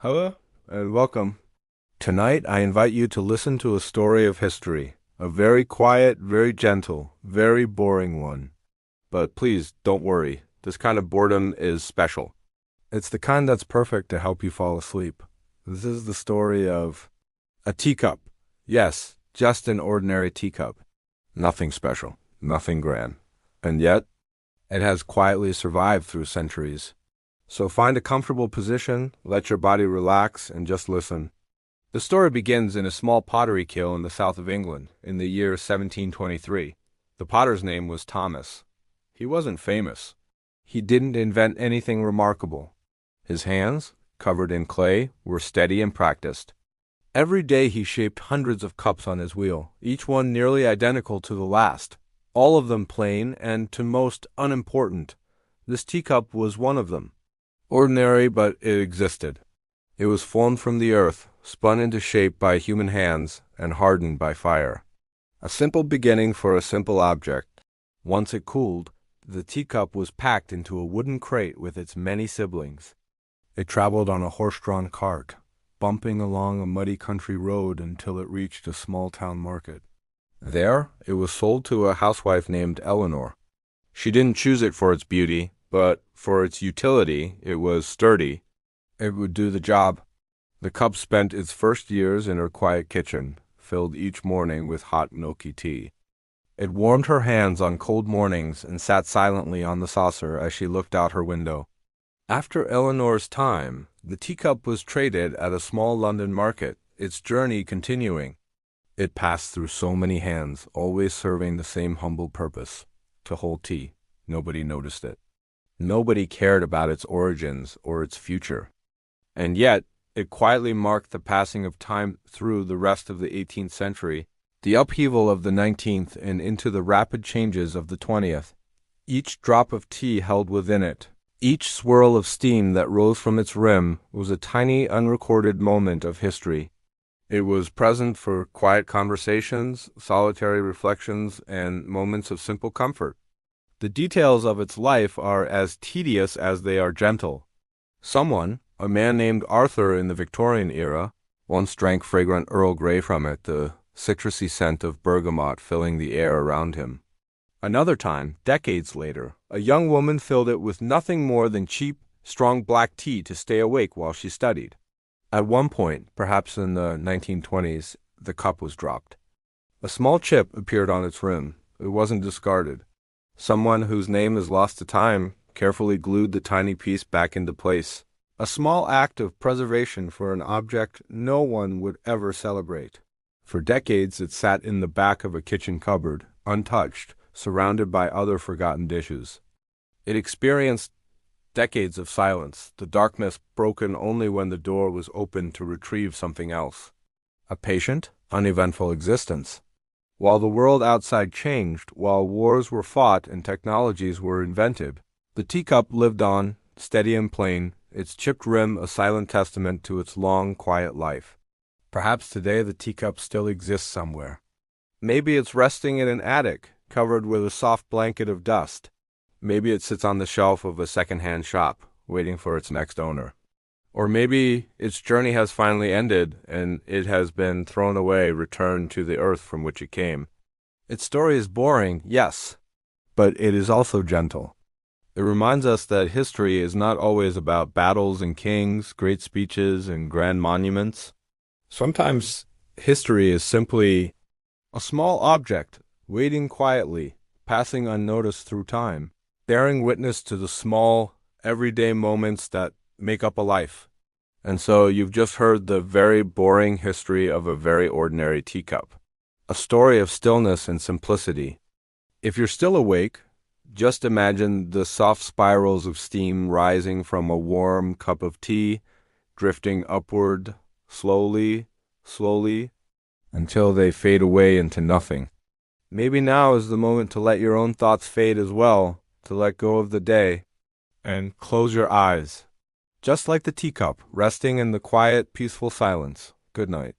Hello and welcome. Tonight I invite you to listen to a story of history, a very quiet, very gentle, very boring one. But please don't worry, this kind of boredom is special. It's the kind that's perfect to help you fall asleep. This is the story of a teacup. Yes, just an ordinary teacup. Nothing special, nothing grand. And yet, it has quietly survived through centuries. So find a comfortable position, let your body relax, and just listen. The story begins in a small pottery kiln in the south of England in the year 1723. The potter's name was Thomas. He wasn't famous. He didn't invent anything remarkable. His hands, covered in clay, were steady and practiced. Every day he shaped hundreds of cups on his wheel, each one nearly identical to the last, all of them plain and to most unimportant. This teacup was one of them. Ordinary, but it existed. It was formed from the earth, spun into shape by human hands, and hardened by fire. A simple beginning for a simple object. Once it cooled, the teacup was packed into a wooden crate with its many siblings. It traveled on a horse-drawn cart, bumping along a muddy country road until it reached a small-town market. There, it was sold to a housewife named Eleanor. She didn't choose it for its beauty, but for its utility. It was sturdy. It would do the job. The cup spent its first years in her quiet kitchen, filled each morning with hot milky tea. It warmed her hands on cold mornings and sat silently on the saucer as she looked out her window. After Eleanor's time, the teacup was traded at a small London market, its journey continuing. It passed through so many hands, always serving the same humble purpose, to hold tea. Nobody noticed it. Nobody cared about its origins or its future. And yet, it quietly marked the passing of time through the rest of the 18th century, the upheaval of the 19th, and into the rapid changes of the 20th. Each drop of tea held within it, each swirl of steam that rose from its rim, was a tiny, unrecorded moment of history. It was present for quiet conversations, solitary reflections, and moments of simple comfort. The details of its life are as tedious as they are gentle. Someone, a man named Arthur in the Victorian era, once drank fragrant Earl Grey from it, the citrusy scent of bergamot filling the air around him. Another time, decades later, a young woman filled it with nothing more than cheap, strong black tea to stay awake while she studied. At one point, perhaps in the 1920s, the cup was dropped. A small chip appeared on its rim. It wasn't discarded. Someone whose name is lost to time carefully glued the tiny piece back into place. A small act of preservation for an object no one would ever celebrate. For decades it sat in the back of a kitchen cupboard, untouched, surrounded by other forgotten dishes. It experienced decades of silence, the darkness broken only when the door was opened to retrieve something else. A patient, uneventful existence. While the world outside changed, while wars were fought and technologies were invented, the teacup lived on, steady and plain, its chipped rim a silent testament to its long, quiet life. Perhaps today the teacup still exists somewhere. Maybe it's resting in an attic, covered with a soft blanket of dust. Maybe it sits on the shelf of a second-hand shop, waiting for its next owner. Or maybe its journey has finally ended, and it has been thrown away, returned to the earth from which it came. Its story is boring, yes, but it is also gentle. It reminds us that history is not always about battles and kings, great speeches and grand monuments. Sometimes history is simply a small object, waiting quietly, passing unnoticed through time, bearing witness to the small, everyday moments that make up a life. And so you've just heard the very boring history of a very ordinary teacup. A story of stillness and simplicity. If you're still awake, just imagine the soft spirals of steam rising from a warm cup of tea, drifting upward, slowly, slowly, until they fade away into nothing. Maybe now is the moment to let your own thoughts fade as well, to let go of the day, and close your eyes. Just like the teacup, resting in the quiet, peaceful silence. Good night.